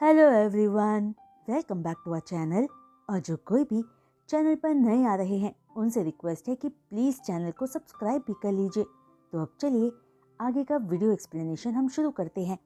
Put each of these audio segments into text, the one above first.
Hello everyone, welcome back to our channel. और जो कोई भी चैनल पर नए आ रहे हैं उनसे रिक्वेस्ट है कि प्लीज़ चैनल को सब्सक्राइब भी कर लीजिए। तो अब चलिए आगे का वीडियो एक्सप्लेनेशन हम शुरू करते हैं।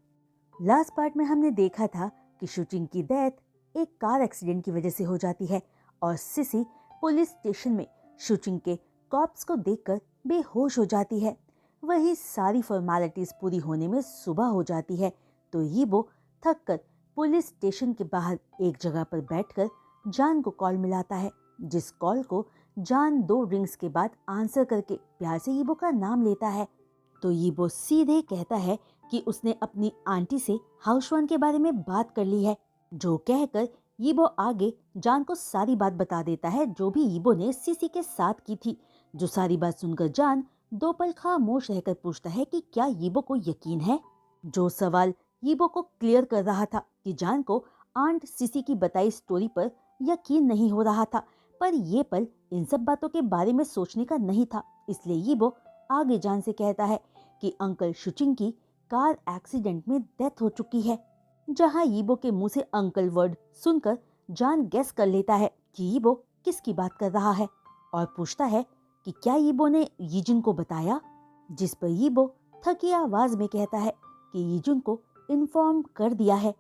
लास्ट पार्ट में हमने देखा था कि शूटिंग की डेथ एक कार एक्सीडेंट की वजह से हो जाती है और सिसी पुलिस स्टेशन में शूटिंग के कॉप्स को देखकर बेहोश हो जाती है। वही सारी फॉर्मेलिटीज पूरी होने में सुबह हो जाती है तो यीबो थक कर पुलिस स्टेशन के बाहर एक जगह पर बैठकर जान को कॉल मिलाता है, जिस कॉल को जान 2 रिंग्स के बाद आंसर करके प्यार से यीबो का नाम लेता है। तो यीबो सीधे कहता है कि उसने अपनी आंटी से हाउसवान के बारे में बात कर ली है, जो कहकर यीबो आगे जान को सारी बात बता देता है जो भी यीबो ने सीसी के साथ की थी। जो सारी बात सुनकर जान 2 पल खामोश रहकर पूछता है कि क्या यीबो को यकीन है। जो सवाल यीबो को क्लियर कर रहा था कि जान को आंट सीसी की बताई स्टोरी पर यकीन नहीं हो रहा था, पर ये पल इन सब बातों के बारे में सोचने का नहीं था। इसलिए यीबो आगे जान से कहता है कि अंकल शुचिंग की कार एक्सीडेंट में डेथ हो चुकी है। जहां यीबो के मुंह से अंकल वर्ड सुनकर जान गेस कर लेता है कि यीबो किसकी बात कर रहा है और पूछता है कि क्या यीबो ने यीजुन को बताया, जिस पर यीबो थकी आवाज में कहता है कि यीजुन को इन्फॉर्म कर दिया है।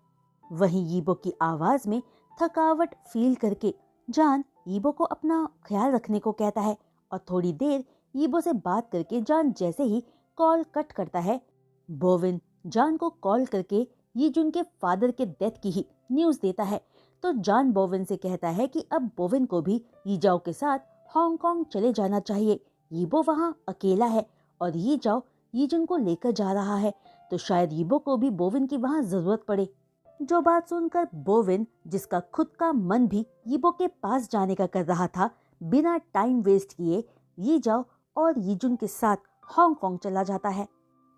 वहीं यीबो की आवाज में थकावट फील करके जान यीबो को अपना ख्याल रखने को कहता है और थोड़ी देर यीबो से बात करके जान जैसे ही कॉल कट करता है, बोविन जान को कॉल करके यीजुन के फादर के डेथ की ही न्यूज देता है। तो जान बोविन से कहता है कि अब बोविन को भी यीजाओ के साथ हांगकांग चले जाना चाहिए। यीबो वहां अकेला है और यीजाओ यीजुन को लेकर जा रहा है, तो शायद यीबो को भी बोविन की वहां जरूरत पड़े। जो बात सुनकर बोविन, जिसका खुद का मन भी यीबो के पास जाने का कर रहा था, बिना टाइम वेस्ट किए यीजाओ और यीजुन के साथ हांगकांग चला जाता है।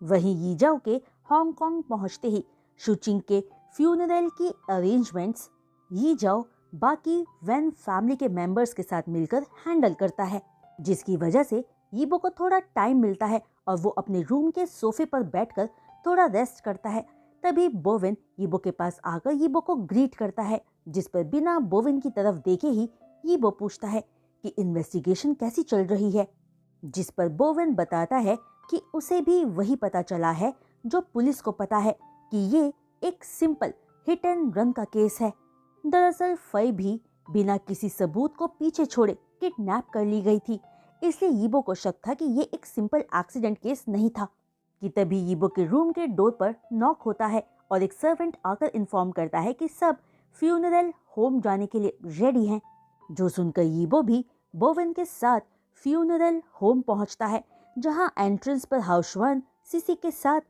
वहीं यीजाओ के हांगकांग पहुंचते ही शुचिंग के फ्यूनरल की अरेंजमेंट्स यीजाओ बाकी वैन फैमिली के मेंबर्स के साथ मिलकर हैंडल करता है, जिसकी वजह से यीबो को थोड़ा टाइम मिलता है और वो अपने रूम के सोफे पर बैठकर थोड़ा रेस्ट करता है। तभी बोविन यीबो के पास आकर यीबो को ग्रीट करता है, जिस पर बिना बोविन की तरफ देखे ही यीबो पूछता है कि इन्वेस्टिगेशन कैसी चल रही है, जिस पर बोविन बताता है कि उसे भी वही पता चला है जो पुलिस को पता है कि ये एक सिंपल हिट एंड रन का केस है। दरअसल फई भी बिना किसी सबूत को पीछे छोड़े किडनैप कर ली गई थी, इसलिए यीबो को शक था कि ये एक सिंपल एक्सीडेंट केस नहीं था। कि तभी यीबो के रूम के डोर पर नॉक होता है और एक सर्वेंट आकर इन्फॉर्म करता है कि सब फ्यूनरल होम जाने के लिए रेडी हैं। जो सुनकर यीबो भी बोविन के साथ फ्यूनरल होम पहुंचता है, जहां एंट्रेंस पर हाउसवान सीसी के साथ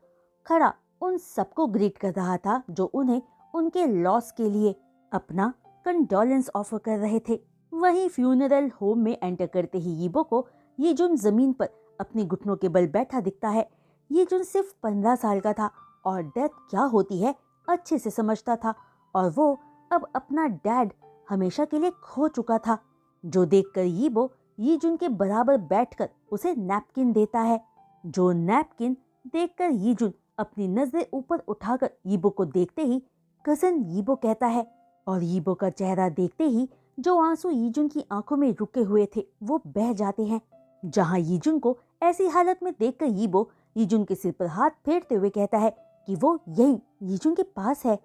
खड़ा उन सबको ग्रीट कर रहा था जो उन्हें उनके लॉस के लिए अपना कंडोलेंस ऑफर कर रहे थे। वहीं फ्यूनरल होम में एंटर करते ही यीबो को यीजुन जमीन पर अपनी घुटनों के बल बैठा दिखता है। यीजुन सिर्फ 15 साल का था और डेथ क्या होती है अच्छे से समझता था, और वो अब अपना डैड हमेशा के लिए खो चुका था। जो देखकर यीबो यीजुन के बराबर बैठकर उसे नैपकिन देता है। जो नैपकिन देखकर यीजुन अपनी नजरें ऊपर उठाकर यीबो को देखते ही कजन यीबो कहता है, और यीबो का चेहरा देखते ही जो आंसू यीजुन की आंखों में रुके हुए थे वो बह जाते हैं। जहां यीजुन को ऐसी हालत में देखकर यीबो यीजुन के सिर पर हाथ फेरते हुए कहता है कि वो यही यीजुन के पास है।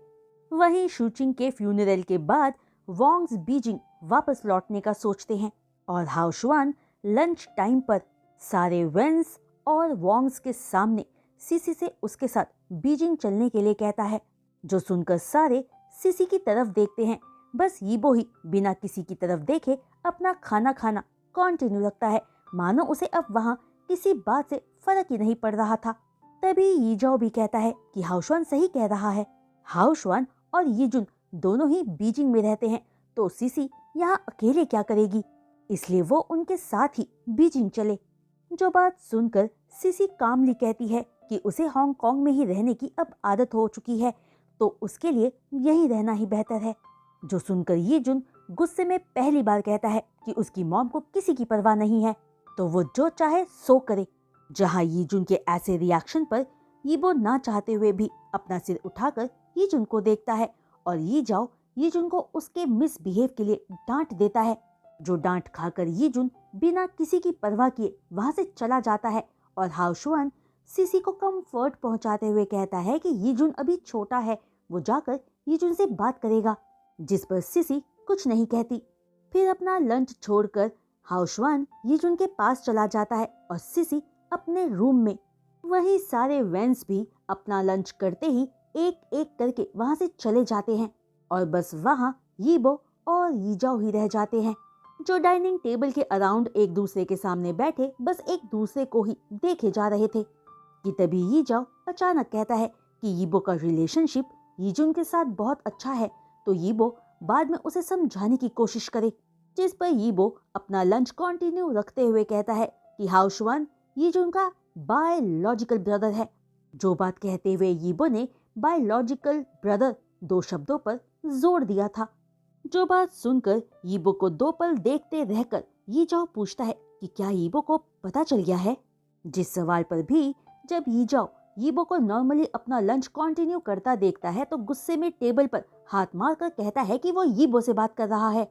वहीं शूचिंग के फ्यूनरल के बाद वोंग्स बीजिंग वापस लौटने का सोचते हैं और हाउशवान लंच टाइम पर सारे वेंस और वोंग्स के सामने सीसी से उसके साथ बीजिंग चलने के लिए कहता है। जो सुनकर सारे सीसी की तरफ देखते हैं, बस यीबो ही बिना किसी की तरफ देखे अपना खाना खाना कंटिन्यू रखता है, मानो उसे अब वहां किसी बात से फर्क ही नहीं पड़ रहा था। तभी यीजाओ भी कहता है कि हाउशवान सही कह रहा है, हाउशवान और यीजुन दोनों ही बीजिंग में रहते हैं, तो सीसी यहाँ अकेले क्या करेगी, इसलिए वो उनके साथ ही बीजिंग चले। जो बात सुनकर सीसी कामली कहती है कि उसे हांगकांग में ही रहने की अब आदत हो चुकी है, तो उसके लिए यहीं रहना ही बेहतर है। जो सुनकर यीजुन गुस्से में पहली बार कहता है कि उसकी मॉम को किसी की परवाह नहीं है, तो वो जो चाहे सो करे। जहां यीजुन के ऐसे रिएक्शन पर यीबो ना चाहते हुए भी अपना सिर उठाकर यीजुन को देखता है और ये जाओ यीजुन को उसके मिसबिहेव के लिए डांट देता है। जो डांट खाकर यीजुन बिना किसी की परवाह किए वहां से चला जाता है और हाओशुआन सिसी को कंफर्ट पहुंचाते हुए कहता है कि यीजुन अभी छोटा है, वो जाकर यीजुन से बात करेगा, जिस पर सिसी कुछ नहीं कहती। फिर अपना लंच छोड़कर हाओशुआन यीजुन के पास चला जाता है और सिसी अपने रूम में। वही सारे वेंस भी अपना लंच करते ही एक एक करके वहां से चले जाते हैं और बस वहां यीबो और यीजाओ ही रह जाते हैं, जो डाइनिंग टेबल के अराउंड एक दूसरे के सामने बैठे बस एक दूसरे को ही देखे जा रहे थे कि तभी यीजाओ अचानक कहता है कि यीबो का रिलेशनशिप यीजुन के साथ बहुत अच्छा है, तो यीबो बाद में उसे समझाने की कोशिश करे, जिस पर यीबो अपना लंच कंटिन्यू रखते हुए कहता है कि हाओशुआन यीजुन का बायोलॉजिकल ब्रदर है। जो बात कहते हुए यीबो ने बायोलॉजिकल ब्रदर 2 शब्दों पर जोर दिया था। जो बात सुनकर यीबो को 2 पल देखते रहकर यीजाओ पूछता है कि क्या यीबो को पता चल गया है, जिस सवाल पर भी जब यीजाओ यीबो को नॉर्मली अपना लंच कंटिन्यू करता देखता है तो गुस्से में टेबल पर हाथ मारकर कहता है कि वो यीबो से बात कर रहा है,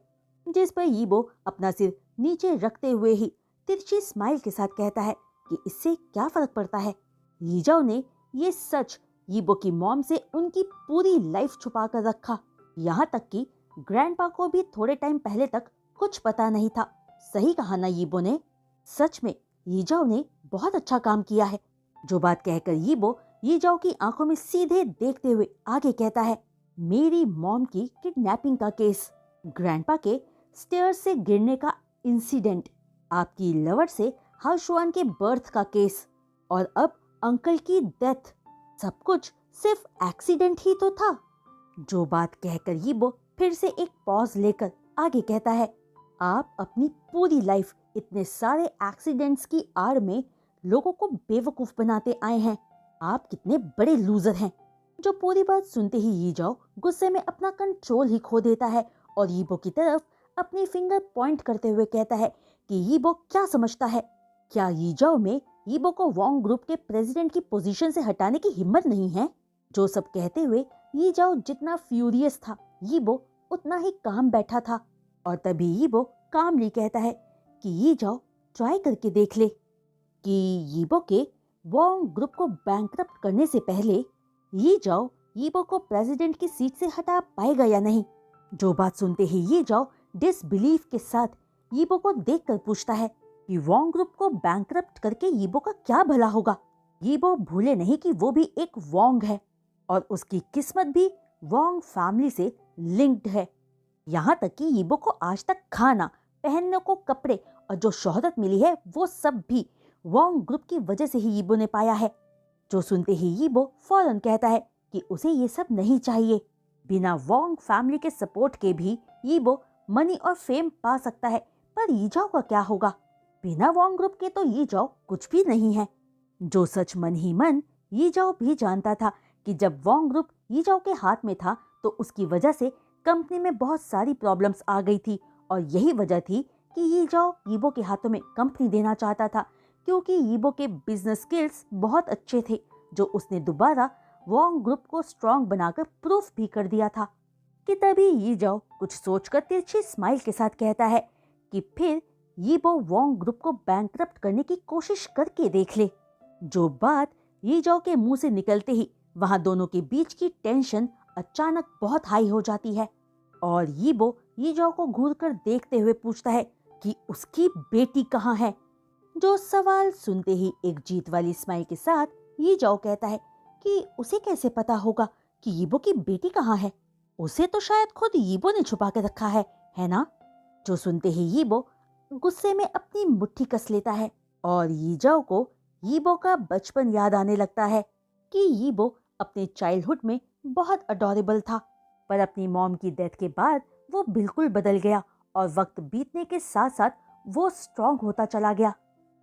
जिस पर यीबो अपना सिर नीचे रखते हुए ही तिरछी स्माइल के साथ कहता है कि इससे क्या फर्क पड़ता है। यीजाओ ने ये सच यीबो की मॉम से उनकी पूरी लाइफ छुपा कर रखा, यहाँ तक कि ग्रैंडपा को भी थोड़े टाइम पहले तक कुछ पता नहीं था। सही कहा ना यीबो ने। सच में यीजाओ ने बहुत अच्छा काम किया है। जो बात कहकर यीबो यीजाओ की आंखों में सीधे देखते हुए आगे कहता है, मेरी मॉम की किडनैपिंग का केस, ग्रैंडपा के स्टेयर्स से गिरने का इंसिडेंट, आपकी लवर से हाओशुआन के बर्थ का केस और अब अंकल की डेथ, सब कुछ सिर्फ एक्सीडेंट ही तो था। जो बात कहकर यीबो फिर से एक पॉज लेकर आगे कहता है, आप अपनी पूरी लाइफ इतने सारे एक्सीडेंट्स की आड़ में लोगों को बेवकूफ बनाते आए हैं, आप कितने बड़े लूजर हैं। जो पूरी बात सुनते ही यीजाओ गुस्से में अपना कंट्रोल ही खो देता है और यीबो की तरफ अपनी फिंगर पॉइंट करते हुए कहता है कि यीबो क्या समझता है, क्या यीजाओ में यीबो को वोंग ग्रुप के प्रेसिडेंट की पोजीशन से हटाने की हिम्मत नहीं है। जो सब कहते हुए यीजाओ जितना फ्यूरियस था, यीबो उतना ही काम बैठा था और तभी यीबो कामली कहता है कि यीजाओ ट्राई करके देख ले कि यीबो के वोंग ग्रुप को बैंकरप्ट करने से पहले यीजाओ यीबो को प्रेसिडेंट की सीट से हटा पाएगा या नहीं। जो बात सुनते ही यीजाओ डिसबिलीफ के साथ यीबो को देखकर पूछता है कि वोंग ग्रुप को बैंकरप्ट करके यीबो का क्या भला होगा। यीबो भूले नहीं कि वो भी एक वोंग है और उसकी किस्मत भी वोंग फैमिली से लिंक्ड है। यहाँ तक कि यीबो को आज तक खाना, पहनने को कपड़े और जो शोहरत मिली है वो सब भी वोंग ग्रुप की वजह से ही यीबो ने पाया है। जो सुनते ही यीबो फौरन कहता है कि उसे ये सब नहीं चाहिए। बिना वोंग फैमिली के सपोर्ट के भी यीबो मनी और फेम पा सकता है, पर यीजाओ का क्या होगा। बिना वोंग ग्रुप के तो यीजाओ कुछ भी नहीं है। जो सच मन ही मन यीजाओ भी जानता था कि जब वोंग ग्रुप यीजाओ के हाथ में था तो उसकी वजह से कंपनी में बहुत सारी प्रॉब्लम्स आ गई थी और यही वजह थी कि यीजाओ यीबो के हाथों में कंपनी देना चाहता था, क्योंकि यीबो के बिजनेस स्किल्स बहुत अच्छे थे, जो उसने दोबारा वोंग ग्रुप को स्ट्रॉन्ग बनाकर प्रूफ भी कर दिया था। कि तभी यीजाओ कुछ सोचकर तिरछी स्माइल के साथ कहता है कि फिर यीबो वोंग ग्रुप को बैंकरप्ट करने की कोशिश करके देख ले। जो बात यीजाओ के मुंह से निकलते ही वहां दोनों के बीच की टेंशन अचानक बहुत हाई हो जाती है और यीबो यीजाओ को घूरकर देखते हुए पूछता है कि उसकी बेटी कहाँ है। जो सवाल सुनते ही एक जीत वाली स्माइल के साथ यीजाओ कहता है कि उसे कैसे पता होगा कि यीबो की बेटी कहाँ है, उसे तो शायद खुद यीबो ने छुपा के रखा है ना। जो सुनते ही यीबो गुस्से में अपनी मुट्ठी कस लेता है और यीजाओ को यीबो का बचपन याद आने लगता है कि यीबो अपने चाइल्डहुड में बहुत अडोरेबल था, पर अपनी मॉम की डेथ के बाद वो बिल्कुल बदल गया और वक्त बीतने के साथ साथ वो स्ट्रॉन्ग होता चला गया।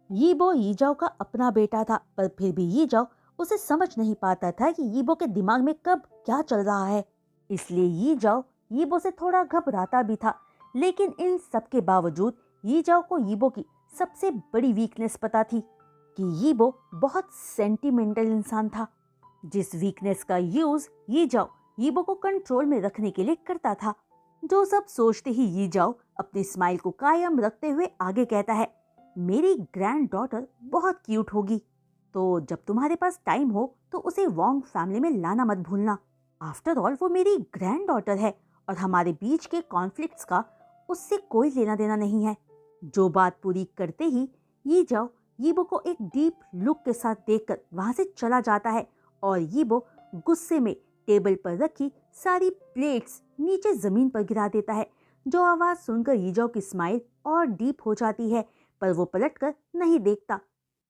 यीबो यीजाओ का अपना बेटा था, पर फिर भी यीजाओ उसे समझ नहीं पाता था कि यीबो के दिमाग में कब क्या चल रहा है। इसलिए यीजाओ यीबो से थोड़ा घबराता भी था, लेकिन इन सब के बावजूद यीजाओ को यीबो की सबसे बड़ी वीकनेस पता थी कि यीबो बहुत सेंटिमेंटल इंसान था, जिस वीकनेस का यूज यीजाओ यीबो को कंट्रोल में रखने के लिए करता था। जो सब सोचते ही ये जाओ अपनी स्माइल को कायम रखते हुए आगे कहता है, मेरी ग्रैंड डॉटर बहुत क्यूट होगी, तो जब तुम्हारे पास टाइम हो तो उसे वोंग फैमिली में लाना मत भूलना। आफ्टर ऑल वो मेरी ग्रैंड डॉटर है और हमारे बीच के कॉन्फ्लिक्ट्स का उससे कोई लेना देना नहीं है। जो बात पूरी करते ही ये जाओ यीबो को एक डीप लुक के साथ देखकर वहां से चला जाता है और यीबो गुस्से में टेबल पर रखी सारी प्लेट्स नीचे जमीन पर गिरा देता है। जो आवाज सुनकर यीजाओ की स्माइल और डीप हो जाती है, पर वो पलटकर नहीं देखता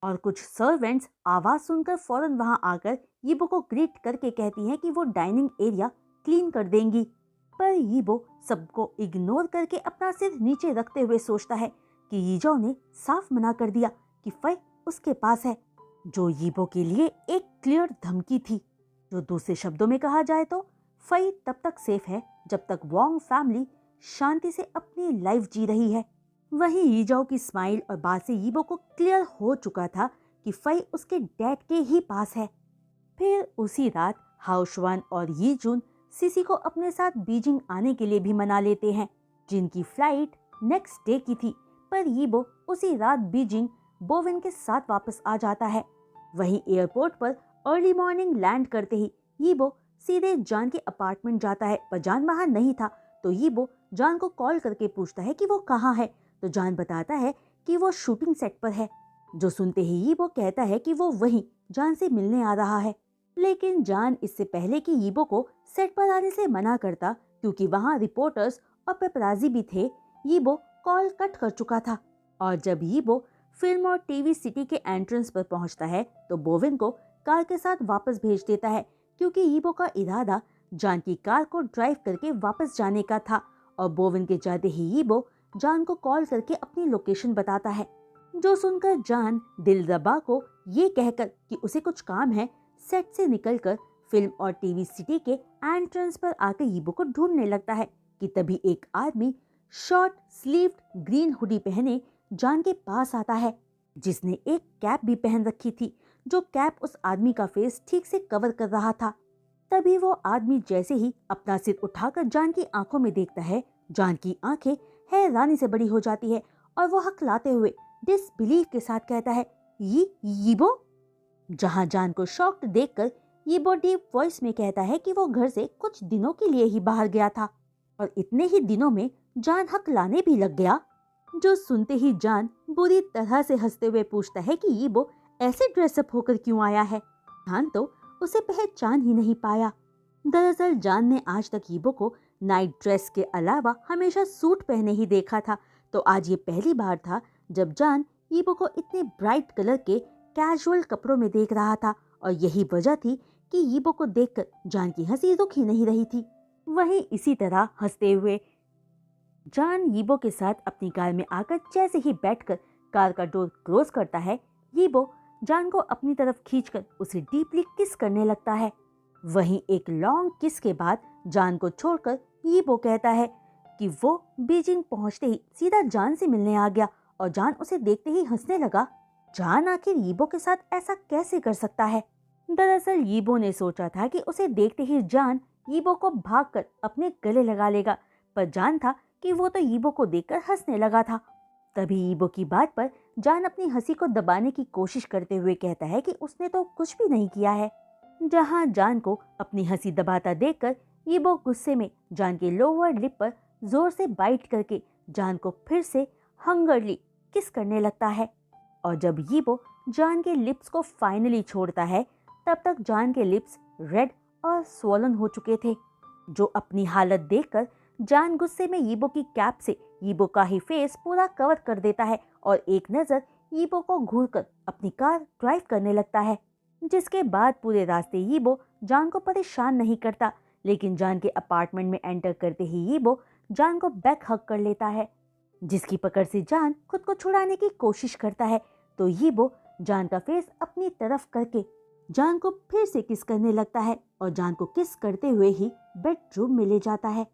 और कुछ सर्वेंट्स आवाज सुनकर फौरन वहां आकर यीबो को ग्रीट करके कहती हैं कि वो डाइनिंग एरिया क्लीन कर देंगी। पर यीबो सबको इग्नोर करके अपना सिर नीचे रखते हुए सोचता है कि यीजाओ ने साफ मना कर दिया कि फई उसके पास है, जो यीबो के लिए एक क्लियर धमकी थी। जो दूसरे शब्दों में कहा जाए तो फई तब तक सेफ है जब तक वोंग फैमिली शांति से अपनी लाइफ जी रही है। वहीं यीजाओ की स्माइल और बात से यीबो को क्लियर हो चुका था कि फई उसके डैड के ही पास है। फिर उसी रात हाओशुआन और यी जून सिसी को अपने साथ बीजिंग आने के लिए भी मना लेते हैं, जिनकी फ्लाइट नेक्स्ट डे की थी। पर यीबो उसी रात बीजिंग बोविन के साथ वापस आ जाता है। वहीं एयरपोर्ट पर अर्ली मॉर्निंग लैंड करते ही यीबो सीधे जान के अपार्टमेंट जाता है, पर जान वहां नहीं था। तो यीबो जान को कॉल करके पूछता है कि वो कहाँ है, तो जान बताता है कि वो शूटिंग सेट पर है। जो सुनते ही यीबो कहता है कि वो वहीं जान से मिलने आ रहा है, लेकिन जान इससे पहले कि यीबो को सेट पर आने से मना करता, क्योंकि वहां रिपोर्टर्स और पेपराजी भी थे, यीबो कॉल कट कर चुका था। और जब यीबो फिल्म और टीवी सिटी के एंट्रेंस पर पहुंचता है तो बोविन को कार के साथ वापस भेज देता है, क्योंकि यीबो का इरादा जान की कार को ड्राइव करके वापस जाने का था। और बोविन के जाते ही यीबो जान को कॉल करके अपनी लोकेशन बताता है। जो सुनकर जान दिलरबा को ये कहकर कि उसे कुछ काम है, सेट से निकलकर फिल्म और टीवी सिटी के एंट्रेंस पर आकर यीबो को ढूंढने लगता है कि तभी एक आदमी शॉर्ट स्लीव्ड ग्रीन हुडी पहने जान के पास आता है, जिसने एक कैप भी पहन रखी थी। जो कैप उस आदमी का फेस ठीक से कवर कर रहा था। तभी वो आदमी जैसे ही अपना सिर उठाकर जान की आंखों में देखता है, जान की आंखें हैरानी से बड़ी हो जाती है और वो हकलाते हुए डिसबिलीफ के साथ कहता है, यीबो। जहां जान को शॉक्ड देखकर यीबो डीप वॉइस में कहता है कि वो घर से कुछ दिनों के लिए ही बाहर गया था और इतने ही दिनों में जान हकलाने भी लग गया। जो सुनते ही जान बुरी तरह से हंसते हुए पूछता है कि यीबो ऐसे ड्रेसअप होकर क्यों आया है। जान तो उसे पहचान ही नहीं पाया। दरअसल जान ने आज तक यीबो को नाइट ड्रेस के अलावा हमेशा सूट पहने ही देखा था, तो आज ये पहली बार था जब जान यीबो को इतने ब्राइट कलर के कैजुअल कपड़ों में देख रहा था। और यही वजह थी कि यीबो को देखकर जान की हंसी रुक ही नहीं रही थी। वहीं इसी तरह हंसते हुए जान यीबो के साथ अपनी कार में आकर जैसे ही बैठकर कार का डोर क्लोज करता है, यीबो जान को अपनी तरफ खींचकर उसे डीपली किस करने लगता है। वहीं एक लॉन्ग किस के बाद जान को छोड़कर यीबो कहता है कि वो बीजिंग पहुंचते ही सीधा जान से मिलने आ गया और जान उसे देखते ही हंसने लगा। जान आखिर यीबो के साथ ऐसा कैसे कर सकता है। दरअसल यीबो ने सोचा था कि उसे देखते ही जान यीबो को भागकर अपने गले लगा लेगा, पर जान था कि वो तो यीबो को देखकर हंसने लगा था। तभी यीबो की बात पर जान अपनी हंसी को दबाने की कोशिश करते हुए कहता है कि उसने तो कुछ भी नहीं किया है। जहां जान को अपनी हंसी दबाता देखकर यीबो गुस्से में जान के लोअर लिप पर जोर से बाइट करके जान को फिर से हंगरली किस करने लगता है। और जब यीबो जान के लिप्स को फाइनली छोड़ता है, तब तक जान के लिप्स रेड और स्वॉलन हो चुके थे। जो अपनी हालत देखकर जान गुस्से में यीबो की कैप से यीबो का ही फेस पूरा कवर कर देता है और एक नजर यीबो को घूरकर अपनी कार ड्राइव करने लगता है। जिसके बाद पूरे रास्ते यीबो जान को परेशान नहीं करता, लेकिन जान के अपार्टमेंट में एंटर करते ही यीबो जान को बैक हग कर लेता है, जिसकी पकड़ से जान खुद को छुड़ाने की कोशिश करता है। तो यीबो जान का फेस अपनी तरफ करके जान को फिर से किस करने लगता है और जान को किस करते हुए ही बेडरूम में ले जाता है।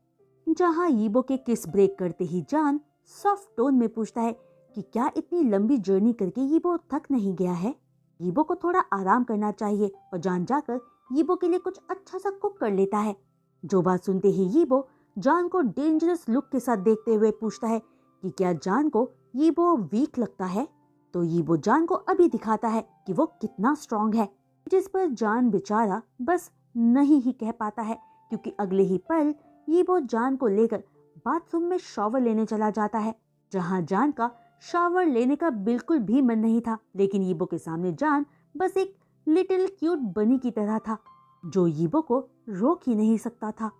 जहां यीबो के किस ब्रेक करते ही जान सॉफ्ट टोन में पूछता है कि क्या इतनी लंबी जर्नी करके यीबो थक नहीं गया है, यीबो को थोड़ा आराम करना चाहिए। और जान जाकर यीबो के लिए कुछ अच्छा सा कुक कर लेता है। जो बात सुनते ही यीबो जान को डेंजरस लुक के साथ देखते हुए पूछता है कि क्या जान को यीबो वीक लगता है। तो यीबो जान को अभी दिखाता है कि वो कितना स्ट्रांग है, जिस पर जान बेचारा बस नहीं ही कह पाता है, क्योंकि अगले ही पल यीबो जान को लेकर बाथरूम में शॉवर लेने चला जाता है, जहां जान का शॉवर लेने का बिल्कुल भी मन नहीं था। लेकिन यीबो के सामने जान बस एक लिटिल क्यूट बनी की तरह था, जो यीबो को रोक ही नहीं सकता था।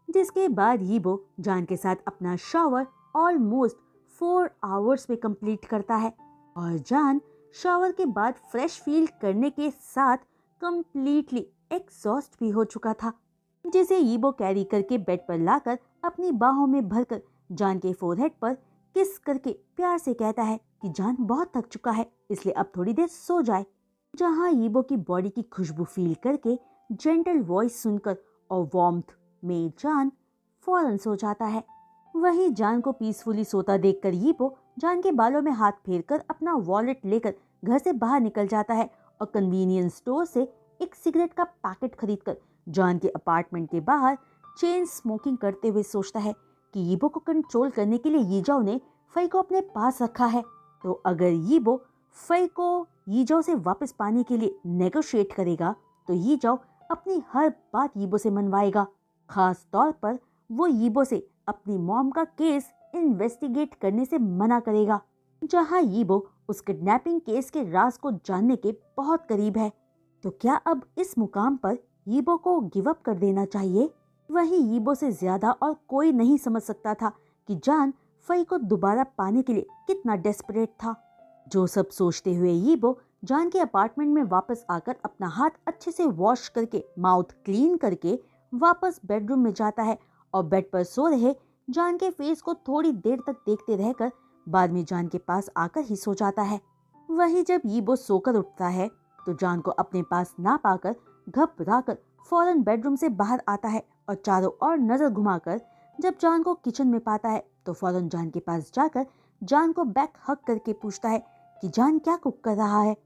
जिसके बाद यीबो जान के साथ अपना शॉवर ऑलमोस्ट 4 आवर्स में कंप्लीट करता है, और जान शॉवर के बाद फ्रेश फील करने के साथ कंप्लीटली एग्जॉस्ट भी हो चुका था, जिसे यीबो कैरी करके बेड पर लाकर अपनी बाहों में भरकर जान के फोरहेड पर किस करके प्यार से कहता है कि जान बहुत थक चुका है, इसलिए अब थोड़ी देर सो जाए। जहां यीबो की बॉडी की खुशबू फील करके, जेंटल वॉइस सुनकर और वार्मथ में जान फौरन सो जाता है। वहीं जान को पीसफुली सोता देखकर यीबो जान के बालों में हाथ फेरकर अपना वॉलेट लेकर घर से बाहर निकल जाता है और कन्वीनियंस स्टोर से एक सिगरेट का पैकेट खरीदकर जान के अपार्टमेंट के बाहर चेन स्मोकिंग करते हुए सोचता है कि यीबो को कंट्रोल करने के लिए यीजाओ ने फई को अपने पास रखा है, तो अगर यीबो फई को यीजाओ से वापस पाने के लिए नेगोशिएट करेगा तो यीजाओ अपनी हर बात यीबो से मनवाएगा। खास तौर पर वो यीबो से अपनी मॉम का केस इन्वेस्टिगेट करने से मना करेगा, जहां यीबो उस किडनैपिंग केस के राज को जानने के बहुत करीब है। तो क्या अब इस मुकाम पर यीबो को गिव अप कर देना चाहिए? वहीं यीबो से ज्यादा और कोई नहीं समझ सकता था कि जान फई को दोबारा पाने के लिए कितना डेस्परेट था। जो सब सोचते हुए यीबो जान के अपार्टमेंट में वापस आकर अपना हाथ अच्छे से वॉश करके माउथ क्लीन करके वापस बेडरूम में जाता है और बेड पर सो रहे जान के फेस को थोड़ी देर तक देखते रहकर बाद में जान के पास आकर ही सो जाता है। वहीं जब यीबो सोकर उठता है तो जान को अपने पास ना पाकर घबराकर फौरन बेडरूम से बाहर आता है और चारों ओर नजर घुमाकर जब जान को किचन में पाता है तो फौरन जान के पास जाकर जान को बैक हग करके पूछता है कि जान क्या कुक कर रहा है,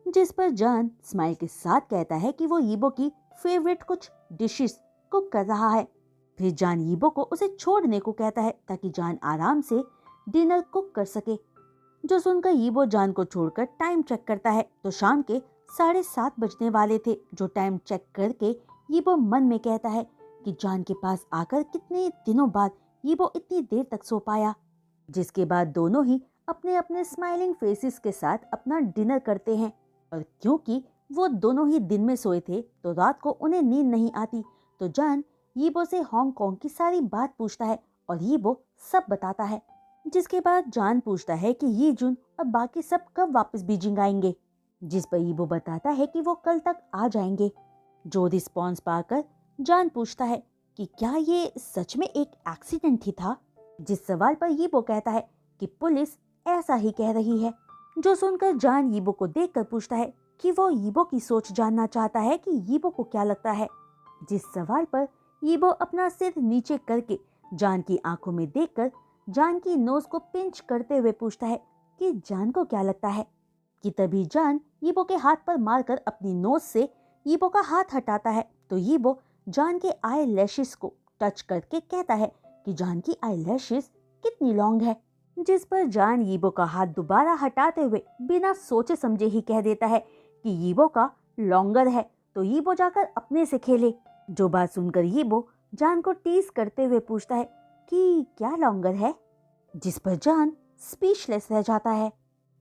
जिस पर जान स्माइल के साथ कहता है कि वो यीबो की फेवरेट कुछ डिशेस कुक कर रहा है। फिर जान यीबो को उसे छोड़ने को कहता है ताकि जान आराम से डिनर कुक कर सके। जो सुनकर यीबो जान को छोड़कर टाइम चेक करता है तो शाम के 7:30 बजने वाले थे। जो टाइम चेक करके यीबो मन में कहता है कि जान के पास आकर कितने दिनों बाद यीबो इतनी देर तक सो पाया। जिसके बाद दोनों ही अपने अपने स्माइलिंग फेसेस के साथ अपना डिनर करते हैं, और क्योंकि वो दोनों ही दिन में सोए थे तो रात को उन्हें नींद नहीं आती, तो जान यीबो से हांगकांग की सारी बात पूछता है और यीबो सब बताता है। जिसके बाद जान पूछता है कि ये जुन और बाकी सब कब वापस बीजिंग आएंगे, जिस पर यीबो बताता है कि वो कल तक आ जाएंगे। जो रिस्पॉन्स पाकर जान पूछता है कि क्या ये सच में एक एक्सीडेंट ही था, जिस सवाल पर यीबो कहता है कि पुलिस ऐसा ही कह रही है। जो सुनकर जान यीबो को देखकर पूछता है कि वो यीबो की सोच जानना चाहता है कि यीबो को क्या लगता है, जिस सवाल पर यीबो अपना सिर नीचे करके जान की आंखों में देखकर जान की नोज को पिंच करते हुए पूछता है कि जान को क्या लगता है, कि तभी जान यीबो के हाथ पर मारकर अपनी नोज से यीबो का हाथ हटाता है। तो यीबो जान के आई लैशेस को टच करके कहता है कि जान की आई लैशेस कितनी लॉन्ग है, जिस पर जान यीबो का हाथ दोबारा हटाते हुए बिना सोचे समझे ही कह देता है कि यीबो का लॉन्गर है तो यीबो जाकर अपने से खेले। जो बात सुनकर यीबो जान को टीज करते हुए पूछता है कि क्या लॉन्गर है, जिस पर जान स्पीचलेस रह जाता है।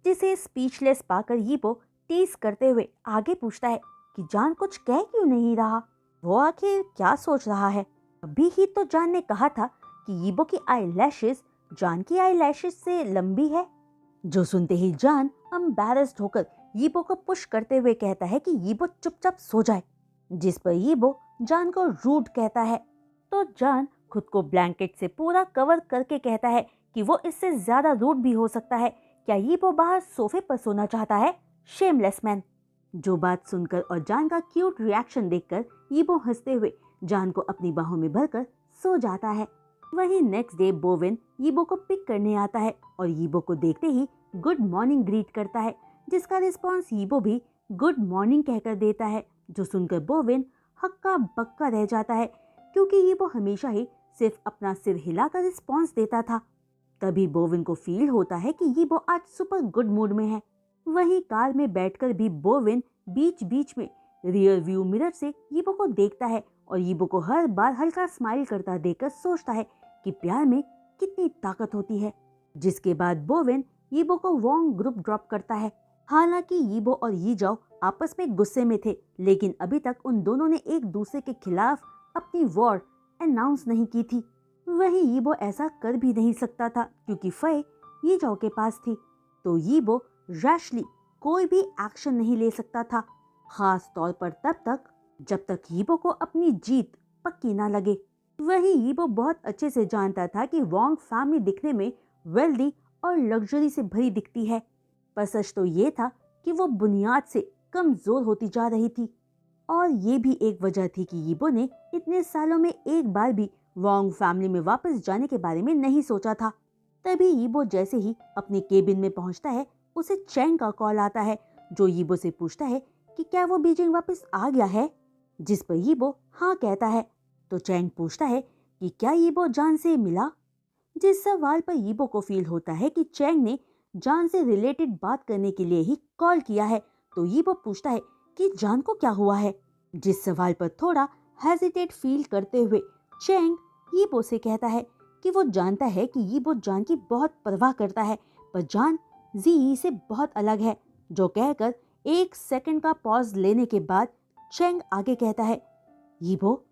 जिसे स्पीचलेस पाकर यीबो टीज करते हुए आगे पूछता है कि जान कुछ कह क्यों नहीं रहा, वो आखिर क्या सोच रहा है। अभी ही तो जान ने कहा था कि यीबो की आई लैशेस जान की आई लैशेस से लंबी है। जो सुनते ही जान एम्बैरेस्ड होकर यीबो को पुश करते हुए कहता है कि यीबो चुपचाप सो जाए, जिस पर यीबो जान को रूड कहता है। तो जान खुद को ब्लैंकेट से पूरा कवर करके कहता है कि वो इससे ज्यादा रूड भी हो सकता है। क्या यीबो बाहर सोफे पर सोना चाहता है? Shameless man. जो बात सुनकर और जान का क्यूट रिएक्शन देखकर यीबो हंसते हुए जान को अपनी बाहों में भरकर सो जाता है। वहीं नेक्स्ट डे बोविन यीबो को पिक करने आता है और यीबो को देखते ही गुड मॉर्निंग ग्रीट करता है, जिसका रिस्पॉन्स यीबो भी गुड मॉर्निंग कहकर देता है। जो सुनकर बोविन हक्का बक्का रह जाता है क्योंकि ये वो हमेशा ही सिर्फ अपना सिर हिलाकर रिस्पॉन्स देता था। तभी बोविन को फील होता है कि ये वो आज सुपर गुड मूड में है। वहीं कार में बैठकर भी बोविन बीच बीच में रियर व्यू मिरर से यीबो को देखता है और यीबो को हर बार हल्का स्माइल करता देखकर सोचता है कि प्यार में कितनी ताकत होती है। जिसके बाद बोविन यीबो को वोंग ग्रुप ड्रॉप करता है। हालांकि यीबो और यीजाओ आपस में गुस्से में थे, लेकिन अभी तक उन दोनों ने एक दूसरे के खिलाफ अपनी वॉर अनाउंस नहीं की थी। वहीं यीबो ऐसा कर भी नहीं सकता था क्योंकि फे यीजाओ के पास थी, तो यीबो रैशली कोई भी एक्शन नहीं ले सकता था, खास तौर पर तब तक जब तक यीबो को अपनी जीत पक्की ना लगे। वहीं यीबो बहुत अच्छे से जानता था कि वोंग फैमिली दिखने में वेल्दी और लग्जरी से भरी दिखती है, पर सच तो ये था कि वो बुनियाद से कमजोर होती जा रही थी। और ये भी एक वजह थी कि यीबो ने इतने सालों में एक बार भी वोंग फैमिली में वापस जाने के बारे में नहीं सोचा था। तभी यीबो जैसे ही अपने केबिन में पहुंचता है, उसे चैंग का कॉल आता है, जो यीबो से पूछता है कि क्या वो बीजिंग वापस आ गया है, जिस पर यीबो हाँ कहता है। तो चैंग पूछता है कि क्या यीबो जान से मिला, जिस सवाल पर यीबो को फील होता है कि चैंग ने जान से रिलेटेड बात करने के लिए ही कॉल किया है। तो यीबो पूछता है कि जान को क्या हुआ है, जिस सवाल पर थोड़ा हेजिटेट फील करते हुए चैंग यीबो से कहता है कि वो जानता है कि यीबो जान की बहुत परवाह करता है, पर जान जी से बहुत अलग है। जो कहकर एक सेकंड का पॉज लेने के बाद चैंग आगे कहता है, यीबो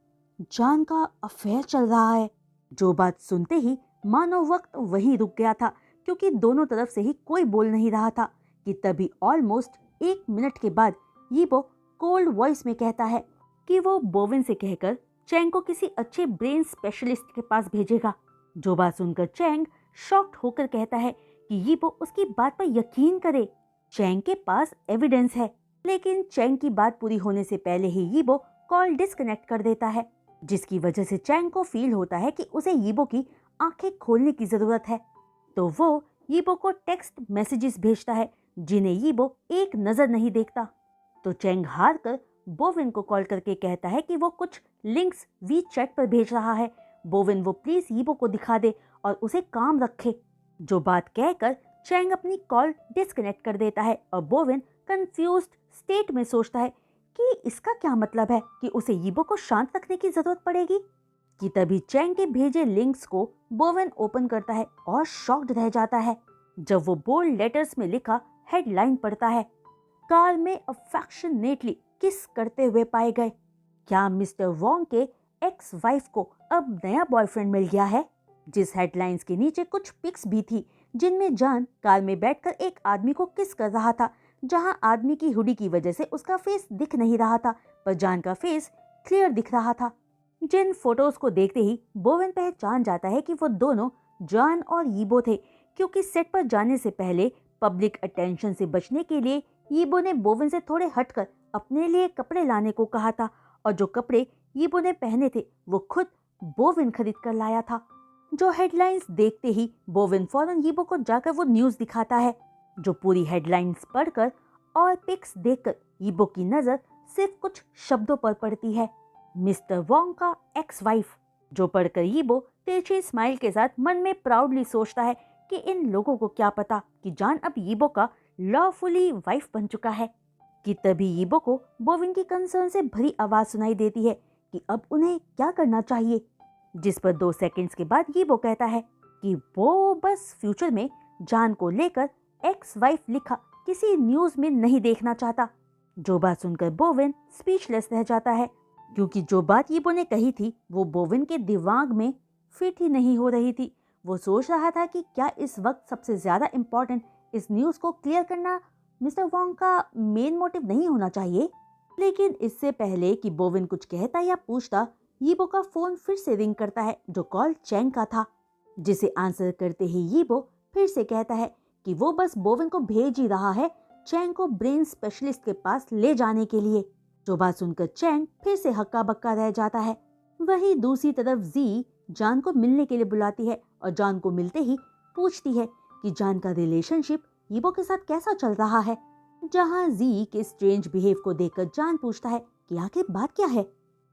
जान का अफेयर चल रहा है। जो बात सुनते ही मानो वक्त वहीं रुक गया था, क्योंकि दोनों तरफ से ही कोई बोल नहीं रहा था कि तभी ऑलमोस्ट 1 मिनट के बाद यीबो कोल्ड वॉइस में कहता है कि वो बोविन से कहकर चैंग को किसी अच्छे ब्रेन स्पेशलिस्ट के पास भेजेगा। जो बात सुनकर चैंग शॉक्ड होकर कहता है कि यीबो उसकी बात पर यकीन करे, चैंग के पास एविडेंस है। लेकिन चैंग की बात पूरी होने से पहले ही यीबो कॉल डिस्कनेक्ट कर देता है, जिसकी वजह से चैंग को फील होता है कि उसे यीबो की आंखें खोलने की जरूरत है। तो वो यीबो को टेक्स्ट मैसेजेस भेजता है, जिन्हें यीबो एक नजर नहीं देखता। तो चैंग हार कर बोविन को कॉल करके कहता है कि वो कुछ लिंक्स वीचैट पर भेज रहा है, बोविन वो प्लीज यीबो को दिखा दे और उसे काम रखे। जो बात कहकर चैंग अपनी कॉल डिस्कनेक्ट कर देता है और बोविन कंफ्यूज्ड स्टेट में सोचता है कि इसका क्या मतलब है कि उसे यीबो को शांत रखने की जरूरत पड़ेगी। कि तभी चैंग के भेजे लिंक्स को बोविन ओपन करता है और शॉक्ड रह जाता है जब वो बोल्ड लेटर्स में लिखा हेडलाइन पढ़ता है, कार में अफेक्शनेटली किस करते हुए पाए गए। क्या मिस्टर वोंग के एक्स वाइफ को अब नया बॉयफ्रेंड मिल गया है। जिस हेडलाइंस के नीचे कुछ पिक्स भी थी, जिनमें जान कार में बैठकर एक आदमी को किस कर रहा था, जहां आदमी की हुडी की वजह से उसका फेस दिख नहीं रहा था, पर जान का फेस क्लियर दिख रहा था। जिन फोटोज को देखते ही बोविन पहचान जाता है कि वो दोनों जान और यीबो थे, क्योंकि सेट पर जाने से पहले पब्लिक अटेंशन से बचने के लिए यीबो ने बोविन से थोड़े हटकर अपने लिए कपड़े लाने को कहा था, और जो कपड़े यीबो ने पहने थे वो खुद बोविन खरीद कर लाया था। जो हेडलाइंस देखते ही बोविन फौरन यीबो को जाकर वो न्यूज दिखाता है, जो पूरी हेडलाइंस पढ़कर और पिक्स देखकर यीबो की नजर सिर्फ कुछ शब्दों पर पड़ती है, मिस्टर वोंग का एक्स वाइफ। जो पढ़कर यीबो तिरछी स्माइल के साथ मन में प्राउडली सोचता है कि इन लोगों को क्या पता कि जान अब यीबो का लॉफुली वाइफ बन चुका है। कि तभी यीबो को बोविन की कंसर्न से भरी आवाज सुनाई देती है कि अब उन्हें क्या करना चाहिए, जिस पर 2 सेकंड्स के बाद यीबो कहता है कि वो बस फ्यूचर में जान को लेकर एक्स वाइफ लिखा किसी न्यूज में नहीं देखना चाहता। जो बात सुनकर बोविन स्पीचलेस रह जाता है, क्योंकि जो बात यीबो ने कही थी वो बोविन के दिमाग में फिट ही नहीं हो रही थी। वो सोच रहा था कि क्या इस वक्त सबसे ज्यादा इम्पोर्टेंट इस न्यूज को क्लियर करना मिस्टर वोंग का मेन मोटिव नहीं होना चाहिए। लेकिन इससे पहले कि बोविन कुछ कहता या पूछता, यीबो का फोन फिर से रिंग करता है, जो कॉल चैंग का था, जिसे आंसर करते ही यीबो फिर से कहता है कि वो बस बोविन को भेज ही रहा है चैंग को ब्रेन स्पेशलिस्ट के पास ले जाने के लिए। जो बात सुनकर चैंग फिर से हक्का बक्का रह जाता है। वहीं दूसरी तरफ जी जान को मिलने के लिए बुलाती है और जान को मिलते ही पूछती है कि जान का रिलेशनशिप यीबो के साथ कैसा चल रहा है। जहां जी के स्ट्रेंज बिहेव को देखकर जान पूछता है कि आखिर बात क्या है,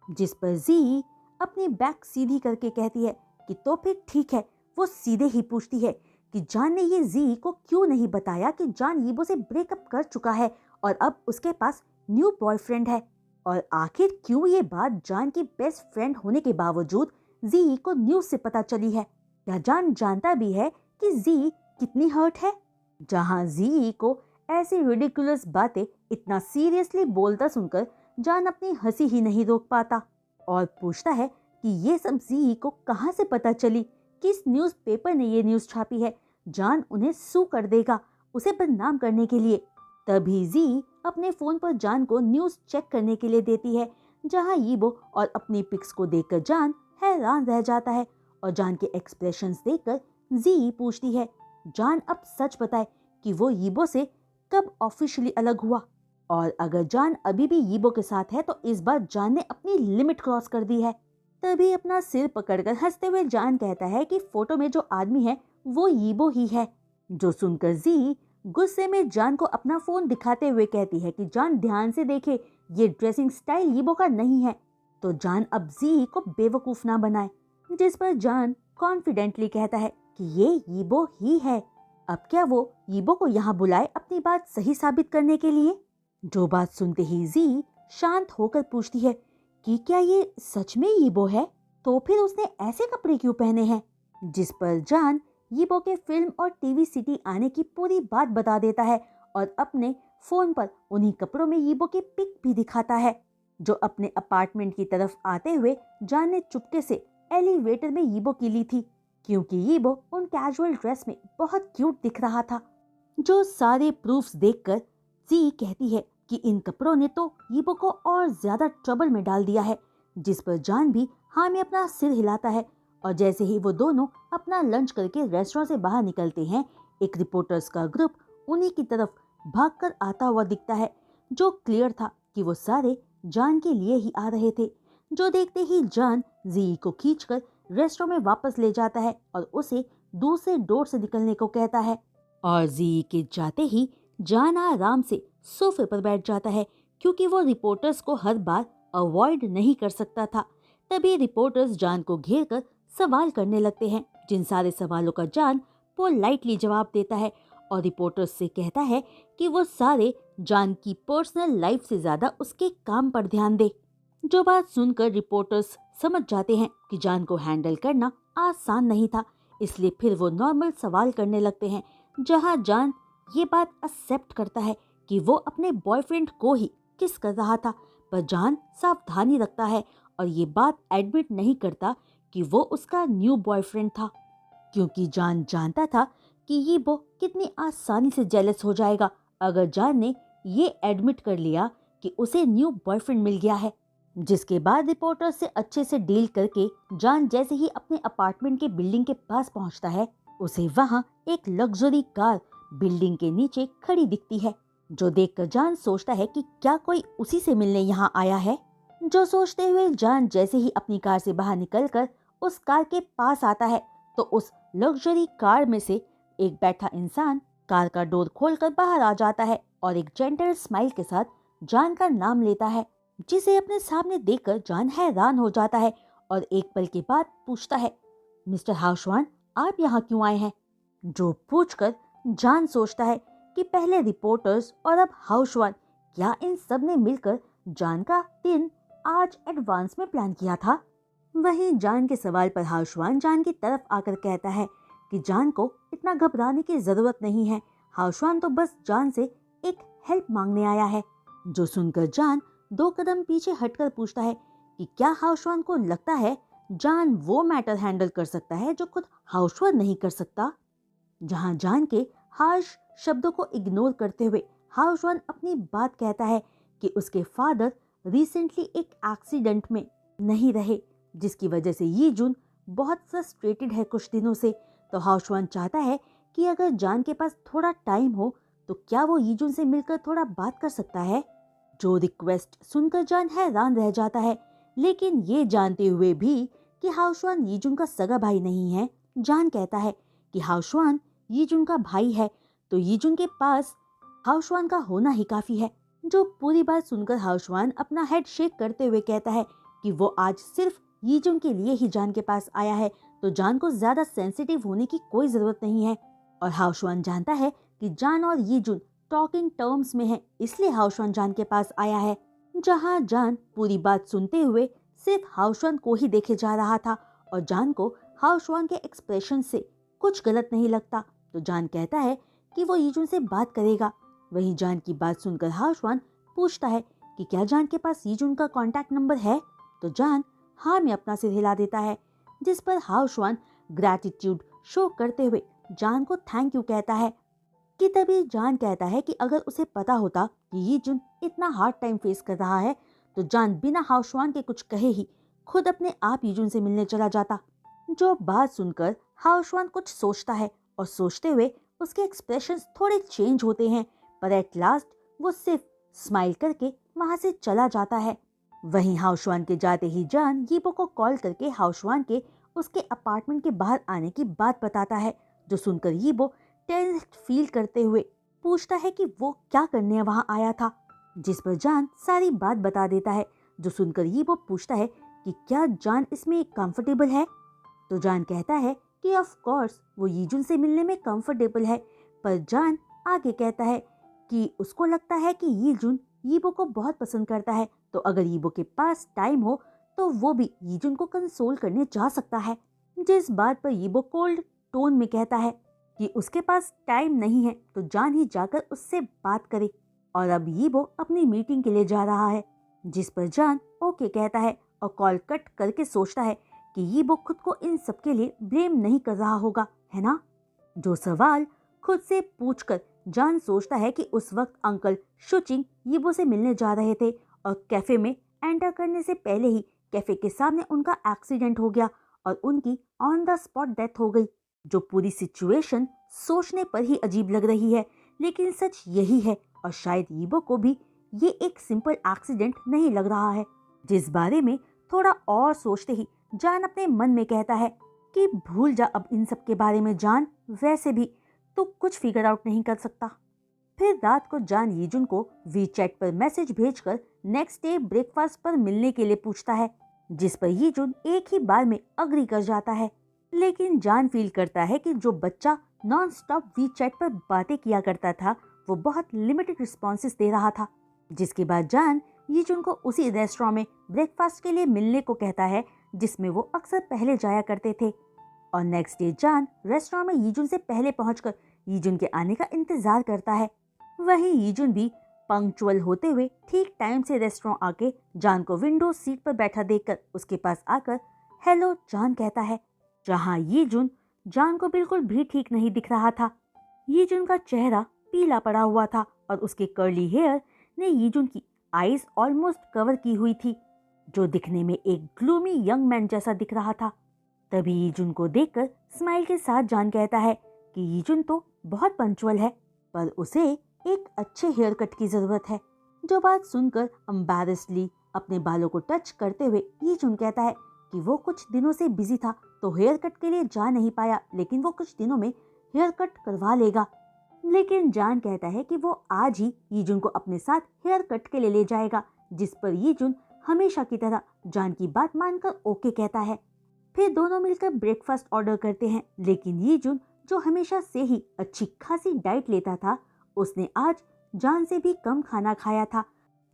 जिस पर जी अपनी बैक सीधी करके कहती है कि तो फिर ठीक है। वो सीधे ही पूछती है कि जान ने ये जी को क्यों नहीं बताया कि जान यीबो से ब्रेकअप कर चुका है और अब उसके पास न्यू बॉयफ्रेंड है, और आखिर क्यों ये बात जान की बेस्ट फ्रेंड होने के बावजूद जी को न्यूज से पता चली है। क्या जान जानता भी है कि जी कितनी हर्ट है? जहां जी को ऐसी रिडिकुलस बातें इतना सीरियसली बोलता सुनकर जान अपनी हंसी ही नहीं रोक पाता और पूछता है कि ये सब जी को कहां से पता चली, किस न्यूज़पेपर ने ये न्यूज़ छापी है। जान उन्हें सू कर देगा उसे बदनाम करने के लिए। तभी जी अपने फोन पर जान को न्यूज़ चेक करने के लिए देती है, जहां यीबो और अपनी पिक्स को देखकर जान हैरान रह जाता है और जान के एक्सप्रेशंस देखकर जी पूछती है जान अब सच बताए कि वो यीबो से कब ऑफिशियली अलग हुआ, और अगर जान अभी भी यीबो के साथ है तो इस बार जान ने अपनी लिमिट क्रॉस कर दी है। तभी अपना सिर पकड़कर हंसते हुए जान कहता है कि फोटो में जो आदमी है वो यीबो ही है। जो सुनकर जी गुस्से में जान को अपना फोन दिखाते हुए कहती है कि जान ध्यान से देखे, ये ड्रेसिंग स्टाइल यीबो का नहीं है। तो जान अब जी को बेवकूफ ना बनाए, जिस पर जान कॉन्फिडेंटली कहता है कि ये यीबो ही है। अब क्या वो यीबो को यहाँ बुलाए अपनी बात सही साबित करने के लिए? जो बात सुनते ही जी शांत होकर पूछती है कि क्या ये सच में यीबो है? तो फिर उसने ऐसे कपड़े क्यों पहने हैं? जिस पर जान यीबो के फिल्म और टीवी सिटी आने की पूरी बात बता देता है और अपने फोन पर उन्हीं कपड़ों में यीबो की पिक भी दिखाता है। जो अपने अपार्टमेंट की तरफ आते हुए जान ने चुपके से एलिवेटर में यीबो की ली थी, क्योंकि यीबो उन कैजुअल ड्रेस में बहुत क्यूट दिख रहा था। जो सारे प्रूफ्स देखकर जी कहती है कि इन कपड़ों ने तो यीबो को और ज्यादा ट्रबल में डाल दिया है, जिस पर जान भी हाँ में अपना सिर हिलाता है। और जैसे ही वो दोनों अपना लंच करके रेस्टोरेंट से बाहर निकलते हैं, एक रिपोर्टर्स का ग्रुप उन्हीं की तरफ भागकर आता हुआ दिखता है। जो क्लियर था कि वो सारे जान के लिए ही आ रहे थे। जो देखते ही जान जी को खींचकर रेस्टोरेंट में वापस ले जाता है और उसे दूसरे डोर से निकलने को कहता है। और जी के जाते ही जान आराम से सोफे पर बैठ जाता है, क्योंकि वो रिपोर्टर्स को हर बार अवॉइड नहीं कर सकता था। तभी रिपोर्टर्स जान को घेर कर सवाल करने लगते हैं, जिन सारे सवालों का जान पोलाइटली जवाब देता है और रिपोर्टर्स से कहता है कि वो सारे जान की पर्सनल लाइफ से ज्यादा उसके काम पर ध्यान दे। जो बात सुनकर रिपोर्टर्स समझ जाते हैं कि जान को हैंडल करना आसान नहीं था, इसलिए फिर वो नॉर्मल सवाल करने लगते हैं, जहां जान ये बात एक्सेप्ट करता है कि वो अपने बॉयफ्रेंड को ही किस कर रहा था, पर जान सावधानी रखता है और ये बात एडमिट नहीं करता कि वो उसका न्यू बॉयफ्रेंड था, क्योंकि जान जानता था कि ये वो कितनी आसानी से जेलस हो जाएगा अगर जान ने ये एडमिट कर लिया कि उसे न्यू बॉयफ्रेंड मिल गया है। जिसके बाद रिपोर्टर से अच्छे से डील करके जान जैसे ही अपने अपार्टमेंट के बिल्डिंग के पास पहुंचता है, उसे वहां एक लग्जरी कार बिल्डिंग के नीचे खड़ी दिखती है। जो देखकर जान सोचता है कि क्या कोई उसी से मिलने यहाँ आया है। जो सोचते हुए जान जैसे ही अपनी कार से बाहर निकलकर उस कार के पास आता है, तो उस लग्जरी कार में से एक बैठा इंसान कार का डोर खोलकर बाहर आ जाता है और एक जेंटल स्माइल के साथ जान का नाम लेता है, जिसे अपने सामने देखकर जान हैरान हो जाता है और एक पल के बाद पूछता है, मिस्टर हाउशवान, आप यहाँ क्यों आए हैं? जो पूछकर जान सोचता है कि पहले रिपोर्टर्स और अब हाउशवान, क्या इन सब ने मिलकर जान का दिन आज एडवांस में प्लान किया था? वहीं जान के सवाल पर हाउशवान जान की तरफ आकर कहता है कि जान को इतना घबराने की जरूरत नहीं है, हाउशवान तो बस जान से एक हेल्प मांगने आया है। जो सुनकर जान 2 कदम पीछे हटकर पूछता है कि क्या हाउशवान को लगता है जान वो मैटर हैंडल कर सकता है जो खुद हाउशवान नहीं कर सकता? जहां जान के हार्श शब्दों को इग्नोर करते हुए हाउशवान अपनी बात कहता है कि उसके फादर रिसेंटली एक एक्सीडेंट में नहीं रहे, जिसकी वजह से ये जून बहुत फ्रस्ट्रेटेड है कुछ दिनों से। तो हाउशवान चाहता है कि अगर जान के पास थोड़ा टाइम हो तो क्या वो यीजुन से मिलकर थोड़ा बात कर सकता है। जो रिक्वेस्ट सुनकर जान हैरान रह जाता है, लेकिन ये जानते हुए भी कि हाउशवान यीजुन का सगा भाई नहीं है, जान कहता है कि हाउशवान यीजुन का भाई है तो यीजुन के पास हाउशवान का होना ही काफी है। जो पूरी बात सुनकर हाउशवान अपना हेड शेक करते हुए कहता है कि वो आज सिर्फ यीजुन के लिए ही जान के पास आया है, तो जान को ज्यादा सेंसिटिव होने की कोई जरूरत नहीं है। और हाओशुआन जानता है कि जान और यीजुन टॉकिंग टर्म्स में है, इसलिए हाओशुआन जान के पास आया है। जहां जान पूरी बात सुनते हुए सिर्फ हाओशुआन को ही देखे जा रहा था और जान को हाओशुआन के एक्सप्रेशन से कुछ गलत नहीं लगता, तो जान कहता है कि वो यीजुन से बात करेगा। वहीं जान की बात सुनकर हाओशुआन पूछता है कि क्या जान के पास यीजुन का कांटेक्ट नंबर है, तो जान हाँ में अपना सिर हिला देता है, जिस पर हाओशुआन ग्रैटिट्यूड शो करते हुए जान को थैंक यू कहता है। कि तभी जान कहता है कि अगर उसे पता होता कि यीजुन इतना हार्ड टाइम फेस कर रहा है, तो जान बिना हाओशुआन के कुछ कहे ही खुद अपने आप यीजुन से मिलने चला जाता। जो बात सुनकर हाओशुआन कुछ सोचता है और सोचते हुए उसके एक्सप्रेशंस थोड़े चेंज होते हैं, पर एट लास्ट वो सिर्फ स्माइल करके वहां से चला जाता है। वहीं हाओशुआन के जाते ही जान यीबो को कॉल करके हाओशुआन के उसके अपार्टमेंट के बाहर आने की बात बताता है, जो सुनकर यीबो टेंस्ड फील करते हुए पूछता है कि वो क्या करने वहां आया था, जिस पर जान सारी बात बता देता है। जो सुनकर यीबो पूछता है कि क्या जान इसमें कंफर्टेबल है, तो जान कहता है कि ऑफ कोर्स वो यीजुन से मिलने में कंफर्टेबल है, पर जान आगे कहता है कि उसको लगता है कि यीजुन यीबो को बहुत पसंद करता है, तो अगर यीबो के पास टाइम हो तो वो भी यीजुन को कंसोल करने जा सकता है। जिस बात पर यीबो कोल्ड टोन में कहता है कि उसके पास टाइम नहीं है, तो जान ही जाकर उससे बात करे। और अब यीबो अपनी मीटिंग के लिए जा रहा है, जिस पर जान ओके कहता है और कॉल कट करके सोचता है कि यीबो खुद को इन सब के लिए ब्लेम नहीं कर रहा होगा, है ना। जो सवाल खुद से पूछकर जान सोचता है कि उस वक्त अंकल शुचिंग यीबो से मिलने जा रहे थे और कैफे में एंटर करने से पहले ही कैफे के सामने उनका एक्सीडेंट हो गया और उनकी ऑन द स्पॉट डेथ हो गई। जो पूरी सिचुएशन सोचने पर ही अजीब लग रही है, लेकिन सच यही है और शायद यीबो को भी ये एक सिंपल एक्सीडेंट नहीं लग रहा है। जिस बारे में थोड़ा और सोचते ही जान अपने मन में कहता है कि भूल जा अब इन सब के बारे में जान, वैसे भी तो कुछ फिगर आउट नहीं कर सकता। फिर रात को जान यीजुन को वीचैट पर मैसेज भेजकर नेक्स्ट डे ब्रेकफास्ट पर मिलने के लिए पूछता है, जिस पर यीजुन एक ही बार में अग्री कर जाता है। लेकिन जान फील करता है कि जो बच्चा नॉन स्टॉप वीचैट पर बातें किया करता था वो बहुत लिमिटेड रिस्पॉन्सेस दे रहा था। जिसके बाद जान यीजुन को उसी रेस्टोरेंट में ब्रेकफास्ट के लिए मिलने को कहता है जिसमें वो अक्सर पहले जाया करते थे। और नेक्स्ट डे जान रेस्टोरेंट में यीजुन से पहले पहुंचकर यीजुन के आने का इंतजार करता है। वहीं यीजुन भी पंक्चुअल होते हुए ठीक टाइम से रेस्टोरेंट आके जान को विंडो सीट पर बैठा देखकर उसके पास आकर हेलो जान कहता है, जहां यीजुन जान को बिल्कुल भी ठीक नहीं दिख रहा था। यीजुन का चेहरा पीला पड़ा हुआ था और उसके कर्ली हेयर ने यीजुन की आईज ऑलमोस्ट कवर की हुई थी, जो दिखने में एक ग्लूमी यंग मैन जैसा दिख रहा था। तभी यीजुन को देखकर स्माइल के साथ जान कहता है कि यीजुन तो बहुत पंक्चुअल है, पर उसे एक अच्छे हेयर कट की जरूरत है। जो बात सुनकर एम्बैरेस्डली अपने बालों को टच करते हुए यीजुन कहता है कि वो कुछ दिनों से बिजी था तो हेयर कट के लिए जा नहीं पाया, लेकिन वो कुछ दिनों में हेयर कट करवा लेगा। लेकिन जान कहता है कि वो आज ही यीजुन को अपने साथ हेयर कट के लिए ले जाएगा, जिस पर यीजुन हमेशा की तरह जान की बात मानकर ओके कहता है। फिर दोनों मिलकर ब्रेकफास्ट ऑर्डर करते हैं, लेकिन यीजुन जो हमेशा से ही अच्छी खासी डाइट लेता था, उसने आज जान से भी कम खाना खाया था,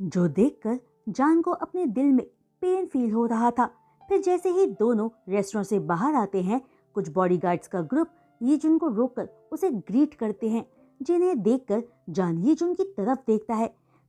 जो देखकर जान को अपने दिल में पेन फील हो रहा था। फिर जैसे ही दोनों रेस्टोरेंट से बाहर आते हैं, कुछ बॉडीगार्ड्स का ग्रुप यीजुन को रोककर उसे ग्रीट करते हैं, जिन्हें देखकर जान यीजुन की तरफ देखता है।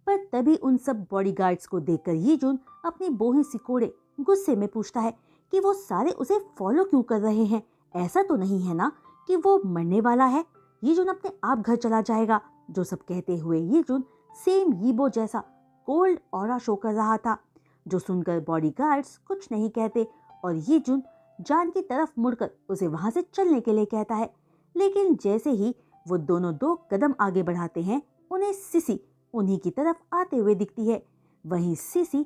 पर तभी उन सब बॉडीगार्ड्स को देखकर यीजुन अपनी बोहें सिकोड़े गुस्से में पूछता है कि वो सारे उसे फॉलो क्यों कर रहे हैं। ऐसा तो नहीं है ना कि वो मरने वाला है, यीजुन अपने आप घर चला जाएगा। जो सब कहते हुए यीजुन सेम यीबो जैसा कोल्ड ऑरा शो कर रहा था, जो सुनकर बॉडीगार्ड्स कुछ नहीं कहते और यीजुन जान की तरफ मुड़कर उसे वहां से चलने के लिए कहता है। लेकिन जैसे ही वो दोनों 2 कदम आगे बढ़ाते हैं, उन्हें सिसी उन्हीं की तरफ आते हुए दिखती है। वहीं सिसी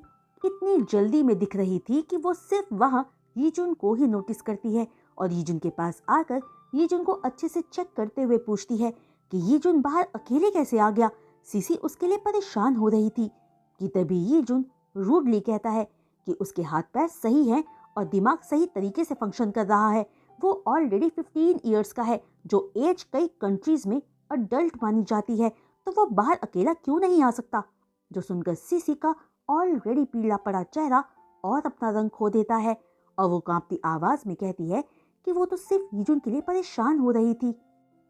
इतनी जल्दी में दिख रही थी कि वो सिर्फ वहां यीजुन को ही नोटिस करती है और यीजुन के पास आकर यीजुन को अच्छे से चेक करते हुए पूछती है कि यीजुन बाहर अकेले कैसे आ गया। सिसी उसके लिए परेशान हो रही थी कि तभी यीजुन रूडली कहता है कि उसके हाथ पैर सही हैं और दिमाग सही तरीके से फंक्शन कर रहा है। वो ऑलरेडी 15 ईयर्स का है, जो एज कई कंट्रीज में अडल्ट मानी जाती है, तो वो बाहर अकेला क्यों नहीं आ सकता। जो सुनकर सीसी का ऑलरेडी पीला पड़ा चेहरा और अपना रंग खो देता है और वो कांपती आवाज में कहती है कि वो तो सिर्फ यीजुन के लिए परेशान हो रही थी।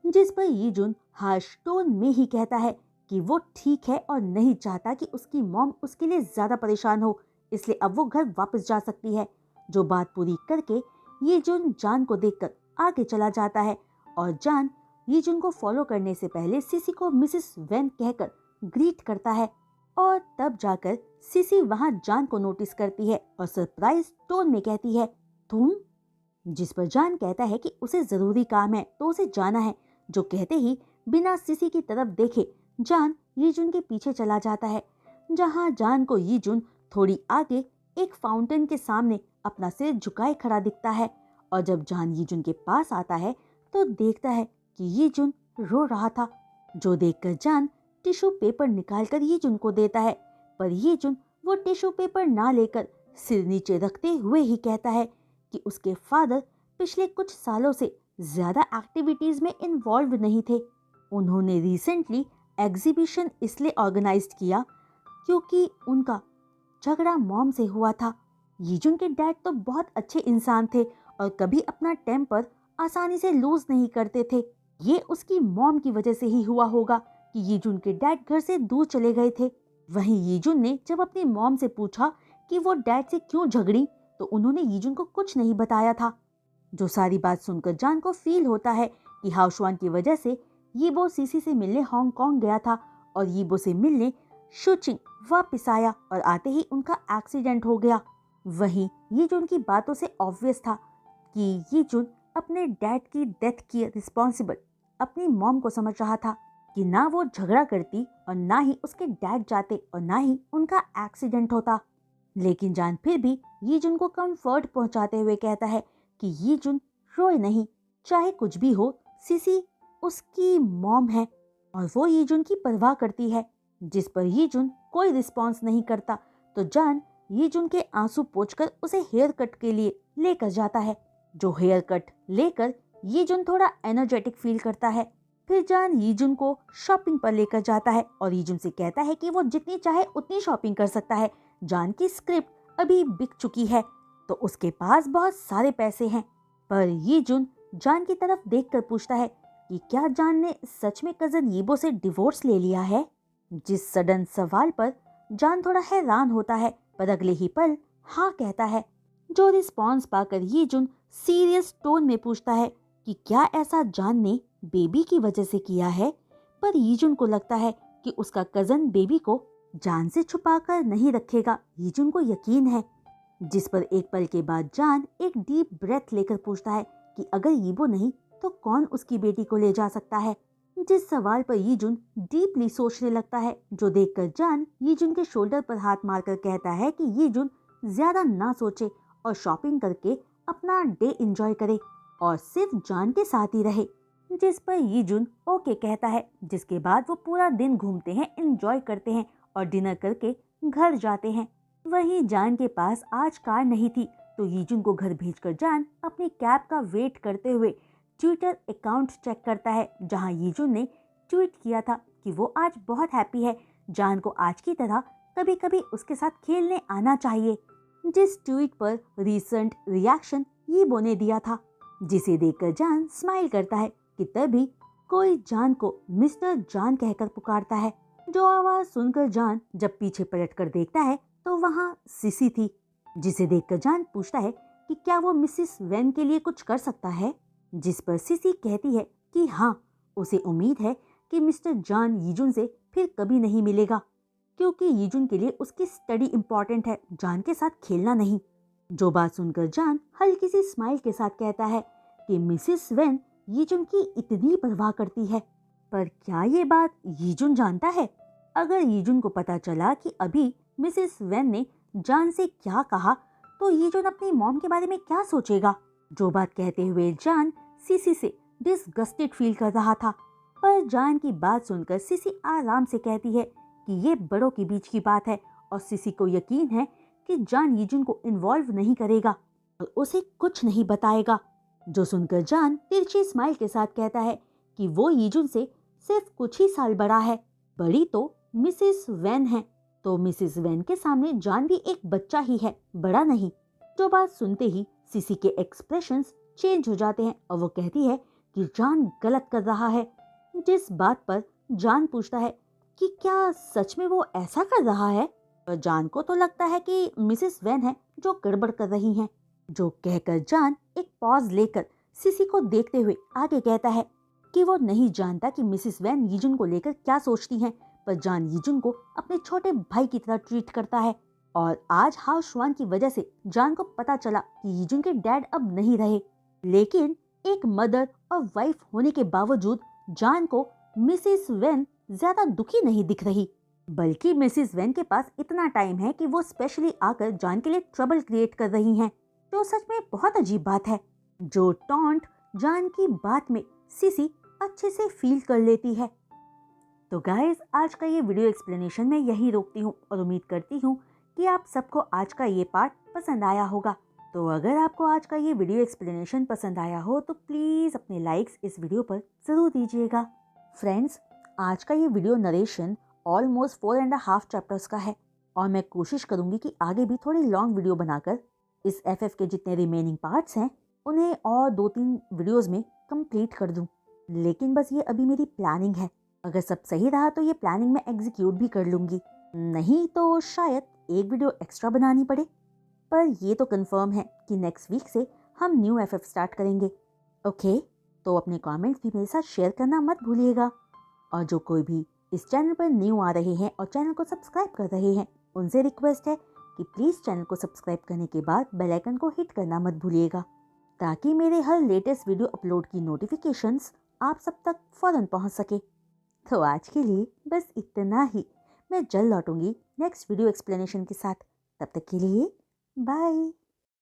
जिस पर यीजुन हार्श टोन में ही कहता है कि वो ठीक है और नहीं चाहता कि उसकी मॉम उसके लिए ज्यादा परेशान हो, इसलिए अब वो घर वापस जा सकती है। जो बात पूरी करके यीजुन जान को देखकर आगे चला जाता है और जान यीजुन को फॉलो करने से पहले सीसी को मिसेस वेन कहकर ग्रीट करता है और तब जाकर सीसी वहां जान को नोटिस करती है और सरप्राइज टोन में कहती है, तुम? जिस पर जान कहता है कि उसे जरूरी काम है तो उसे जाना है। जो कहते ही बिना सीसी की तरफ देखे जान यीजुन के पीछे चला जाता है, जहां जान को यीजुन थोड़ी आगे एक फाउंटेन के सामने अपना सिर झुकाए खड़ा दिखता है और जब जान यीजुन के पास आता है तो देखता है कि यीजुन रो रहा था। जो देखकर जान टिश्यू पेपर निकालकर यीजुन को देता है, पर यीजुन वो टिश्यू पेपर ना लेकर सिर नीचे रखते हुए ही कहता है कि उसके फादर पिछले कुछ सालों से ज्यादा एक्टिविटीज में इन्वॉल्व नहीं थे। उन्होंने रिसेंटली एग्जीबिशन इसलिए ऑर्गेनाइज किया क्योंकि उनका झगड़ा मॉम से हुआ था। यीजुन के डैड तो बहुत अच्छे इंसान थे और कभी अपना टेम्पर आसानी से लूज नहीं करते थे। ये उसकी मॉम की वजह से ही हुआ होगा कि यीजुन के डैड घर से दूर चले गए थे। वहीं यीजुन ने जब अपनी मॉम से पूछा कि वो डैड से क्यों झगड़ी तो उन्होंने यीजुन को कुछ नहीं बताया था। जो सारी बात सुनकर जान को फील होता है कि हाउशवान की वजह से यीबो सीसी से मिलने हांगकांग गया था और यीबो से मिलने शुचिंग वापस आया और आते ही उनका एक्सीडेंट हो गया। वहीं यीजुन की बातों से ऑब्वियस था कि यीजुन अपने डैड की डेथ की रिस्पॉन्सिबल अपनी मॉम को समझ रहा था कि ना वो झगड़ा करती और ना ही उसके डैड जाते और ना ही उनका एक्सीडेंट होता। लेकिन जान फिर भी यीजुन को कंफर्ट पहुंचाते हुए कहता है कि यीजुन रोए नहीं, चाहे कुछ भी हो, सीसी उसकी मॉम है और वो यीजुन की परवाह करती है। जिस पर यीजुन कोई रिस्पॉन्स नहीं करता तो जान यीजुन के आंसू पोंछकर उसे हेयर कट के लिए लेकर जाता है। जो हेयर कट लेकर यीजुन थोड़ा एनर्जेटिक फील करता है। फिर जान यीजुन को शॉपिंग पर लेकर जाता है और यीजुन से कहता है कि वो जितनी चाहे उतनी शॉपिंग कर सकता है। जान की स्क्रिप्ट अभी बिक चुकी है तो उसके पास बहुत सारे पैसे हैं। पर यीजुन जान की तरफ देखकर पूछता है कि क्या जान ने सच में कजन यीबो से डिवोर्स ले लिया है। जिस सडन सवाल पर जान थोड़ा हैरान होता है पर अगले ही पल हाँ कहता है। जो रिस्पॉन्स पाकर यीजुन सीरियस टोन में पूछता है कि क्या ऐसा जान ने बेबी की वजह से किया है। पर यीजुन को लगता है कि उसका कजन बेबी को जान से छुपाकर नहीं रखेगा, यीजुन को यकीन है। जिस पर एक पल के बाद जान एक डीप ब्रेथ लेकर पूछता है कि अगर यीबो नहीं तो कौन उसकी बेटी को ले जा सकता है। जिस सवाल पर यीजुन डीपली सोचने लगता है, जो देखकर जान यीजुन के शोल्डर पर हाथ मारकर कहता है कि यीजुन ज्यादा ना सोचे और शॉपिंग करके अपना डे एंजॉय करे और सिर्फ जान के साथ ही रहे। जिस पर यीजुन ओके कहता है, जिसके बाद वो पूरा दिन घूमते हैं, एंजॉय करते हैं और डिनर करके घर जाते हैं। वहीं जान के पास आज कार नहीं थी तो यीजुन को घर भेजकर जान अपनी कैब का वेट करते हुए ट्विटर अकाउंट चेक करता है, जहां यीजुन ने ट्वीट किया था कि वो आज बहुत हैप्पी है, जान को आज की तरह कभी कभी उसके साथ खेलने आना चाहिए। जिस ट्वीट पर रीसेंट रिएक्शन यीबो ने दिया था, जिसे देखकर जान स्माइल करता है कि तभी कोई जान को मिस्टर जान कहकर पुकारता है। जो आवाज सुनकर जान जब पीछे पलटकर देखता है तो वहां सीसी थी, जिसे देखकर जान पूछता है कि क्या वो मिसेस वेन के लिए कुछ कर सकता है। जिस पर सीसी कहती है कि हाँ, उसे उम्मीद है कि मिस्टर जान यीजुन से फिर कभी नहीं मिलेगा क्योंकि यीजुन के लिए उसकी स्टडी इम्पोर्टेंट है, जान के साथ खेलना नहीं। जो बात सुनकर जान हल्की सी स्माइल के साथ कहता है कि मिसेस वेन यीजुन की इतनी परवाह करती है। पर क्या ये बात यीजुन जानता है? अगर यीजुन को पता चला कि अभी मिसेस वेन ने जान से क्या कहा तो यीजुन अपनी मॉम के बारे में क्या सोचेगा। जो बात कहते हुए जान सीसी से डिसगस्टेड फील कर रहा था, पर जान की बात सुनकर सीसी आराम से कहती है कि ये बड़ों के बीच की बात है और सीसी को यकीन है कि जान यीजुन को इन्वॉल्व नहीं करेगा। और उसे कुछ नहीं बताएगा। जो सुनकर जान तिरछी स्माइल के साथ कहता है कि वो यीजुन से सिर्फ कुछ ही साल बड़ा है, बड़ी तो मिसेस वैन है। तो मिसेस वैन के सामने जान भी एक बच्चा ही है, बड़ा नहीं। जो बात सुनते ही सीसी के एक्सप्रेशंस चेंज हो जाते हैं और वो कहती है कि जान गलत कर रहा है। जिस बात पर जान पूछता है कि क्या सच में वो ऐसा कर रहा है, पर जान को तो लगता है कि मिसेस वैन है जो गड़बड़ कर रही हैं। जो कहकर जान एक पॉज लेकर सीसी को देखते हुए आगे कहता है कि वो नहीं जानता कि मिसेस वैन यीजुन को लेकर क्या सोचती हैं, पर जान यीजुन को अपने छोटे भाई की तरह ट्रीट करता है। और आज हाउ शुआन की वजह से जान को पता चला कि यीजुन के डैड अब नहीं रहे, लेकिन एक मदर और वाइफ होने के बावजूद जान को मिसेस वैन ज्यादा दुखी नहीं दिख रही, बल्कि मिसेस वैन के पास इतना टाइम है कि वो स्पेशली आकर जान के लिए ट्रबल क्रिएट कर रही हैं, जो सच में बहुत अजीब बात है। जो टॉन्ट जान की बात में सीसी अच्छे से फील कर लेती है। तो गाइस, आज का ये वीडियो एक्सप्लेनेशन मैं यहीं रोकती हूँ और उम्मीद करती हूँ कि आप सबको आज का ये पार्ट पसंद आया होगा। तो अगर आपको आज का ये वीडियो एक्सप्लेनेशन पसंद आया हो तो प्लीज़ अपने लाइक्स इस वीडियो पर ज़रूर दीजिएगा। फ्रेंड्स, आज का ये वीडियो नरेशन ऑलमोस्ट 4.5 चैप्टर्स का है और मैं कोशिश करूँगी कि आगे भी थोड़ी लॉन्ग वीडियो बनाकर इस एफएफ के जितने रिमेनिंग पार्ट्स हैं उन्हें और 2-3 वीडियोज़ में कंप्लीट कर दूँ। लेकिन बस ये अभी मेरी प्लानिंग है। अगर सब सही रहा तो ये प्लानिंग मैं एग्जीक्यूट भी कर लूँगी, नहीं तो शायद एक वीडियो एक्स्ट्रा बनानी पड़े। पर ये तो कंफर्म है कि नेक्स्ट वीक से हम न्यू एफएफ स्टार्ट करेंगे। ओके, तो अपने कमेंट्स भी मेरे साथ शेयर करना मत भूलिएगा। और जो कोई भी इस चैनल पर न्यू आ रहे हैं और चैनल को सब्सक्राइब कर रहे हैं, उनसे रिक्वेस्ट है कि प्लीज़ चैनल को सब्सक्राइब करने के बाद बेल आइकन को हिट करना मत भूलिएगा, ताकि मेरे हर लेटेस्ट वीडियो अपलोड की नोटिफिकेशंस आप सब तक फ़ौरन पहुंच सके। तो आज के लिए बस इतना ही। मैं जल्द लौटूंगी नेक्स्ट वीडियो एक्सप्लेनेशन के साथ। तब तक के लिए बाय।